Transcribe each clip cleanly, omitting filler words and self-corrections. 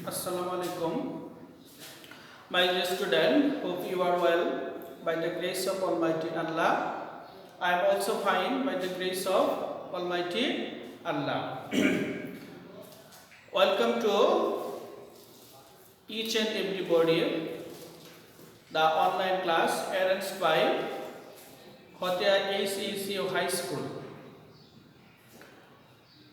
Assalamualaikum. My dear student, hope you are well by the grace of Almighty Allah. I am also fine by the grace of Almighty Allah. Welcome to each and everybody. The online class arranged by Hotea ACECU High School.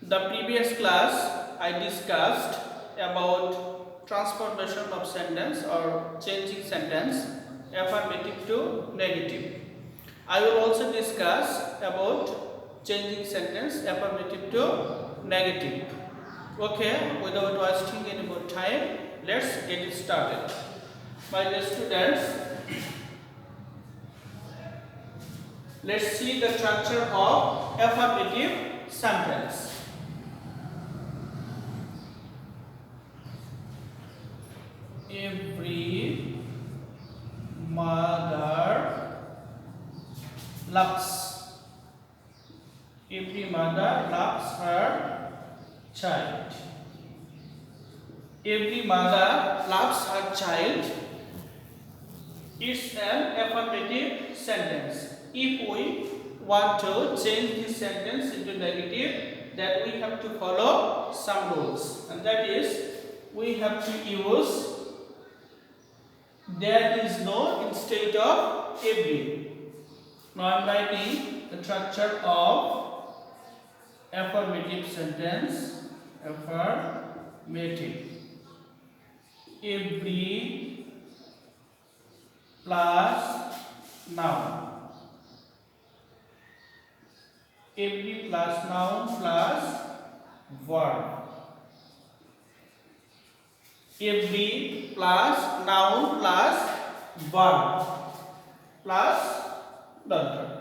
The previous class I discussed about transformation of sentence or changing sentence affirmative to negative. I will also discuss about changing sentence affirmative to negative. Okay, without wasting any more time, let's get it started. My dear students, let's see the structure of affirmative sentence. Every mother loves. Every mother loves her child. Every mother loves her child. It's an affirmative sentence. If we want to change this sentence into negative, then we have to follow some rules, and that is we have to use there is no instead of every. Now I am writing the structure of affirmative sentence. Affirmative. Every plus noun. Every plus noun plus verb. Every plus noun plus verb plus dot.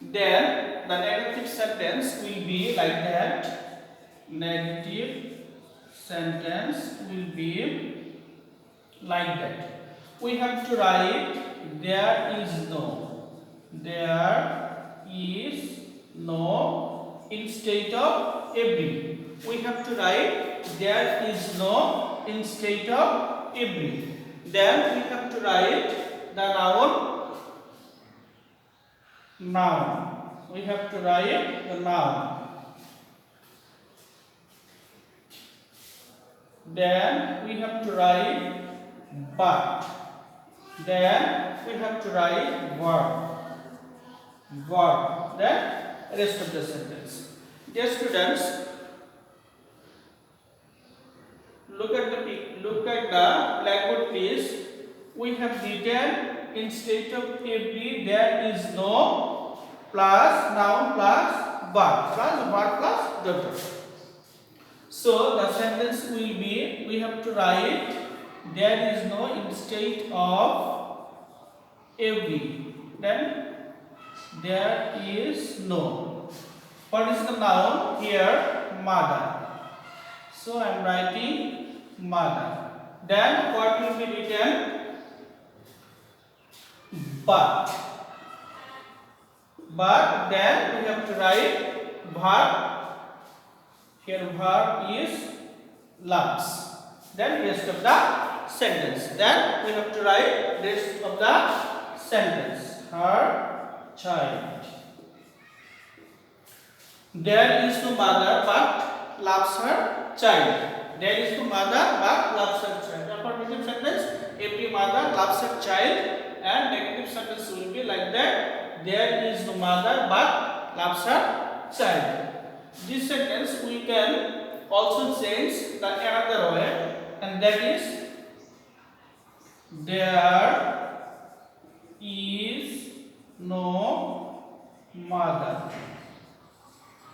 Then the negative sentence will be like that. Negative sentence will be like that. We have to write there is no. There is no instead of every. We have to write there is no instead of every. Then we have to write the noun. We have to write the noun. Then we have to write but. Then we have to write verb. Then rest of the sentence. Dear students, look at the blackboard please. We have written instead of every there is no plus noun plus verb plus dot. So the sentence will be we have to write there is no instead of every. Then there is no. What is the noun here? Mother. So I am writing mother. Then what will be written? But. Then we have to write verb. Here verb is loves. Then rest of the sentence. Then we have to write rest of the sentence. Her child. There is no mother but loves her child. There is no mother but loves her child. Affirmative sentence, every mother loves her child, and negative sentence will be like that. There is no mother but loves her child. This sentence we can also change the another way, and that is there is no mother.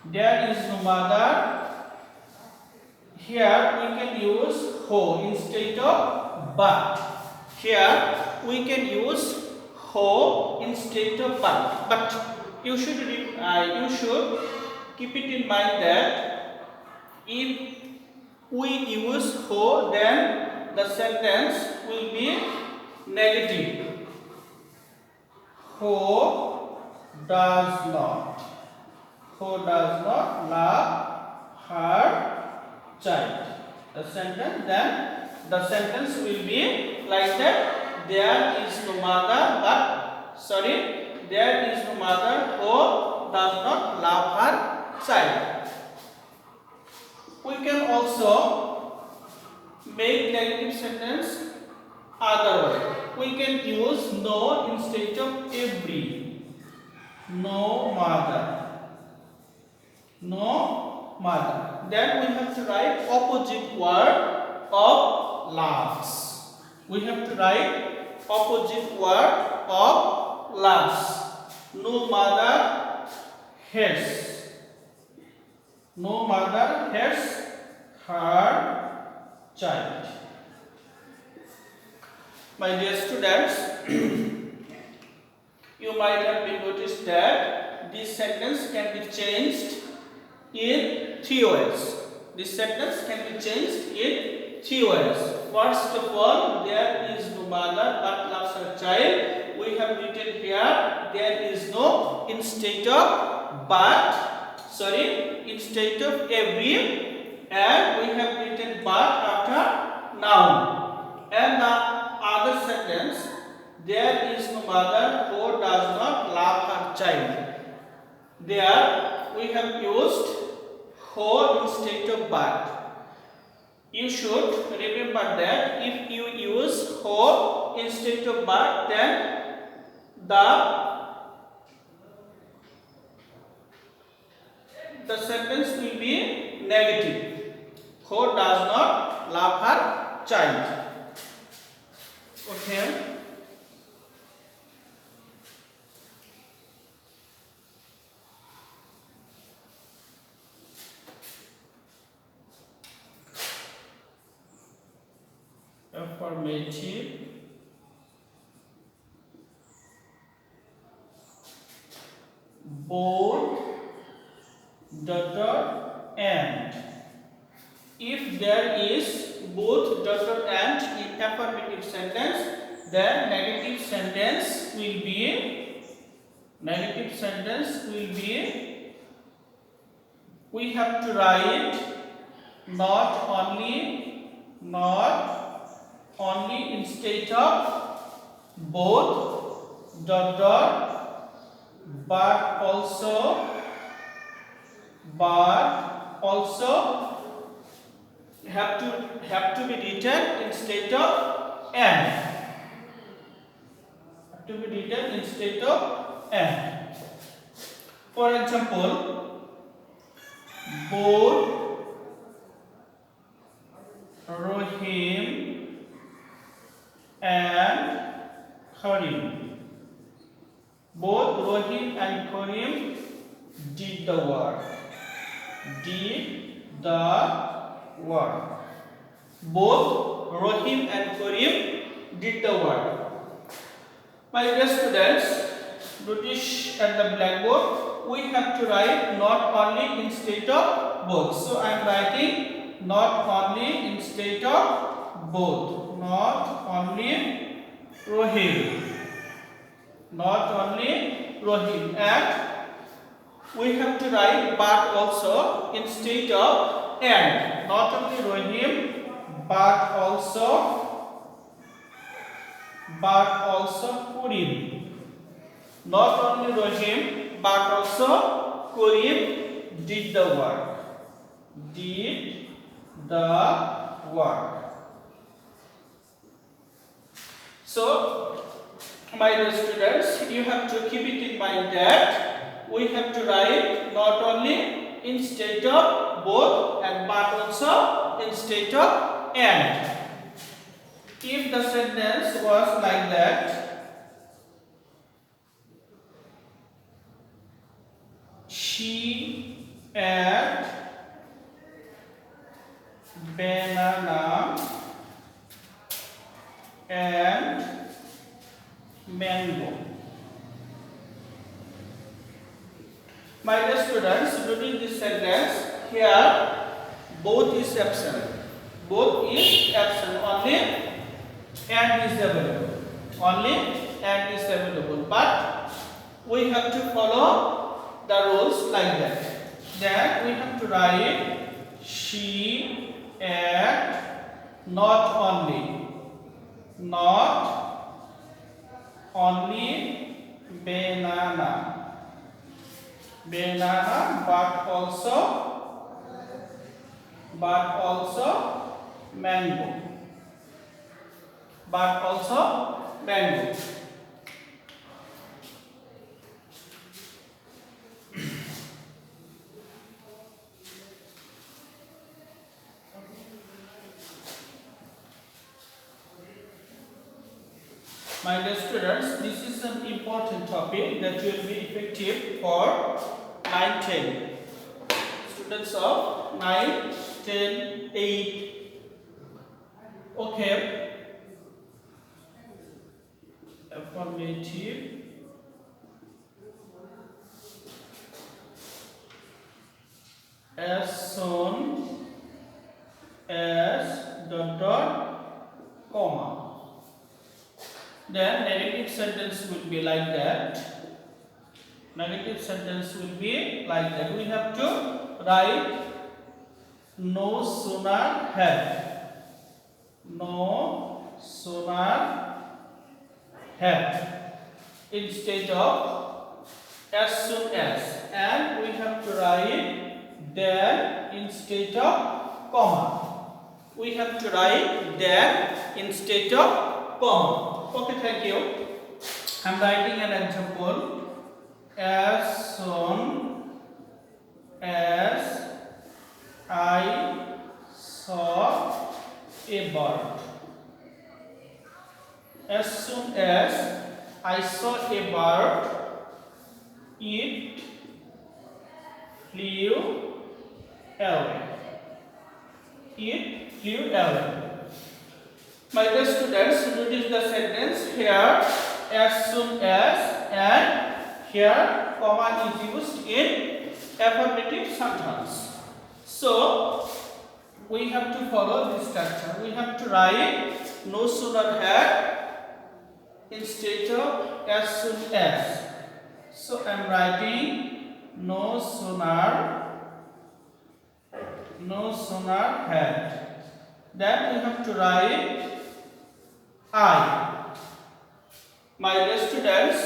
There is no mother. Here we can use ho instead of but. Here we can use ho instead of but. But you should keep it in mind that if we use ho, then the sentence will be negative. Ho does not love her child. The sentence will be like that. There is no mother, there is no mother who does not love her child. We can also make negative sentence other way. We can use no instead of every. No mother. No mother. Then we have to write opposite word of loves. We have to write opposite word of loves. No mother hates. No mother hates her child. My dear students, you might have been noticed that this sentence can be changed in 3 ways. This sentence can be changed in 3 ways. First of all, there is no mother but loves her child. We have written here there is no instead of instead of every, and we have written but after noun. And the other sentence, there is no mother who does not love her child. There we have used who instead of but. You should remember that if you use who instead of but, then the sentence will be negative. Who does not love her child. Okay. Affirmative. Both, and. If there is both, and in affirmative sentence, then negative sentence will be, we have to write not only instead of both, but also have to be written instead of and. Have to be written instead of and. For example, both Rohim and Karim. Both Rohim and Karim did the work. Both Rohim and Karim did the work. My dear students, notice at the blackboard we have to write not only instead of both. So I am writing not only instead of both. Not only Rohim. And we have to write but also instead of and. Not only Rohim but also Karim. Not only Rohim but also Karim did the work. So, my dear students, you have to keep it in mind that we have to write not only instead of both and but also instead of and. If the sentence was like that, she ate banana and mango. My dear students, during this sentence, here both is absent. Only and is available. But we have to follow the rules like that. Then we have to write she at, not only banana, but also mango, mango. My dear students, this is an important topic that will be effective for 9-10. Students of 9, 10, 8. Okay. Affirmative. As soon as comma. Then negative sentence will be like that. Negative sentence will be like that. We have to write no sooner had. No sooner had instead of as soon as, and we have to write then instead of comma. We have to write then instead of comma. Okay, thank you. I'm writing an example. As soon as I saw a bird. As soon as I saw a bird, it flew away. It flew away. My dear students, notice the sentence here, as soon as, and here comma is used in affirmative sentence. So we have to follow this structure. We have to write no sooner had instead of as soon as. So I am writing no sooner had. Then we have to write I. My dear students,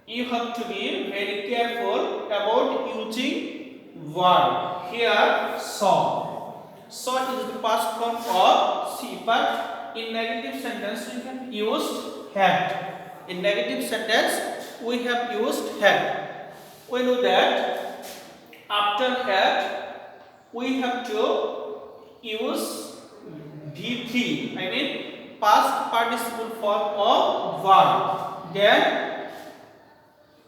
you have to be very careful about using verb. Here, saw. Saw is the past form of see, but in negative sentence we have used had. In negative sentence we have used had. We know that after had we have to use VP. I mean past participle form of verb. Then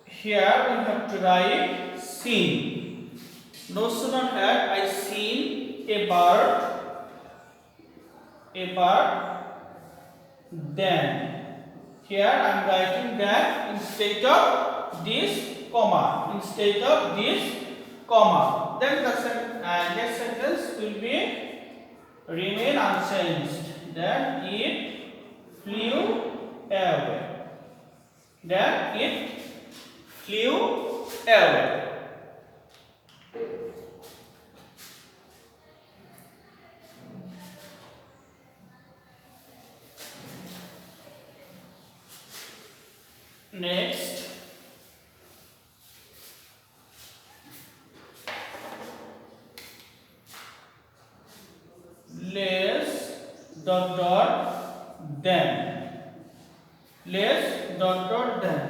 here we have to write seen. No sooner had I seen a bird, then here I am writing that instead of this comma. Then the next sentence will be remain unchanged. Then it flew away. Next, less then.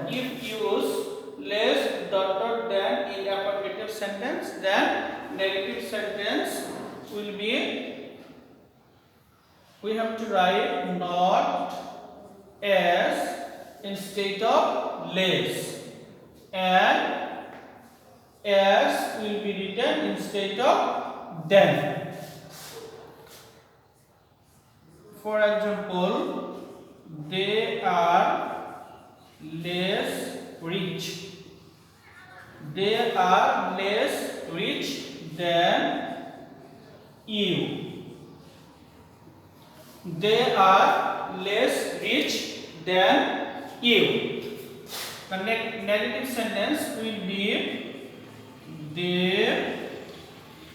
If use less then in affirmative sentence, then negative sentence will be, we have to write not as instead of less, and as will be written instead of then. For example, they are less rich. They are less rich than you. They are less rich than you. The negative sentence will be they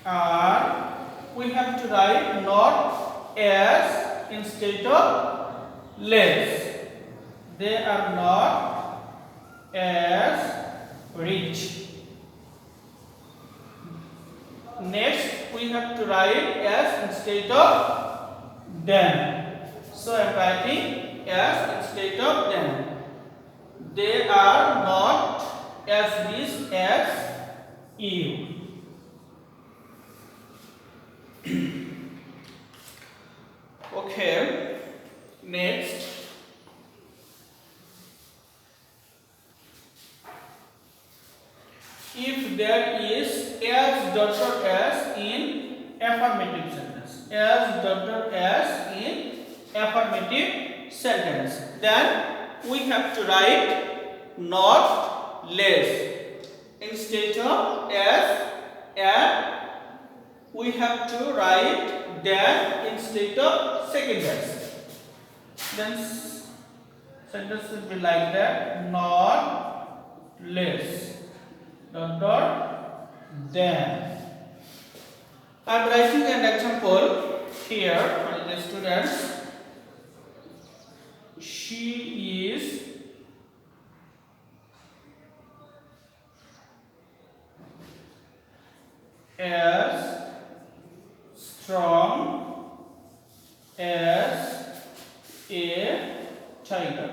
are. We have to write not as instead of less. They are not as rich. Next, we have to write as instead of than. So I am writing as instead of than. They are not as rich as you. Okay. Next. If there is as dot dot as in affirmative sentence, as dot dot as in affirmative sentence, then we have to write not less instead of as, and we have to write than instead of second as. Then sentence will be like that: not less dot dot than. I am writing an example here, my dear students. She is as strong as a tiger.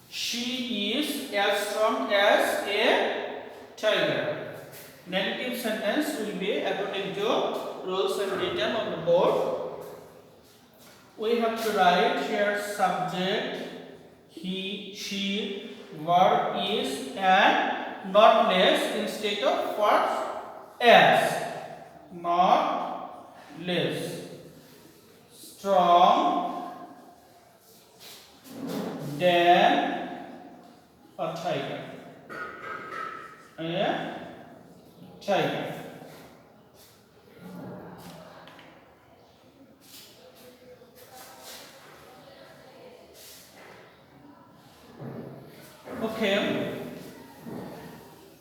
She is as strong as a tiger. Negative sentence will be according to rules and written on the board. We have to write here subject, he, she, verb is, and not less instead of first as. Not less. Strong than a tiger. A tiger. Okay.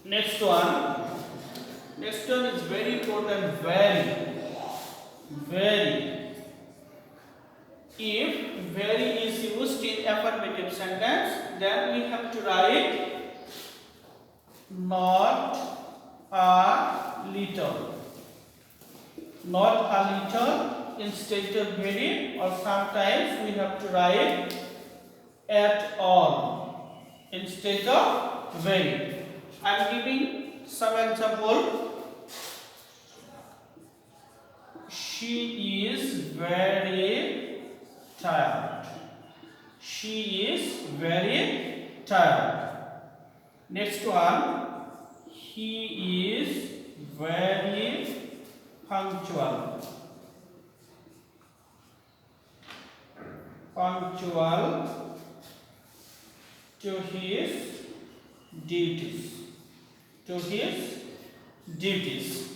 Next one. Next one is very important. Very. If very is used in affirmative sentence, then we have to write not a little. Not a little instead of very, or sometimes we have to write at all instead of very. I am giving some example. She is very tired. She is very tired. Next one. He is very punctual. Punctual to his duties. To his duties.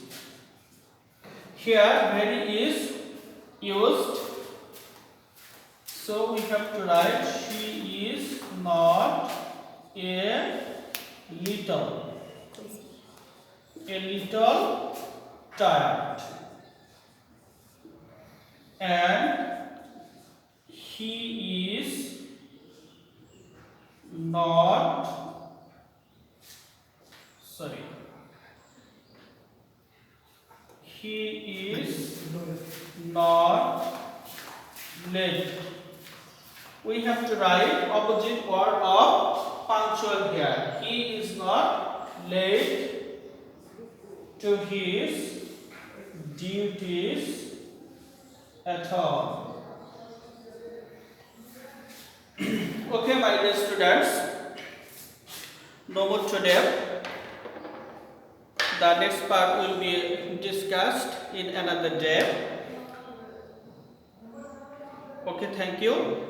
Here very is used. So we have to write she is not a little tired, and he is not late. We have to write opposite word of punctual here. He is not late to his duties at all. Okay, my dear students, no more today. The next part will be discussed in another day. Okay, thank you.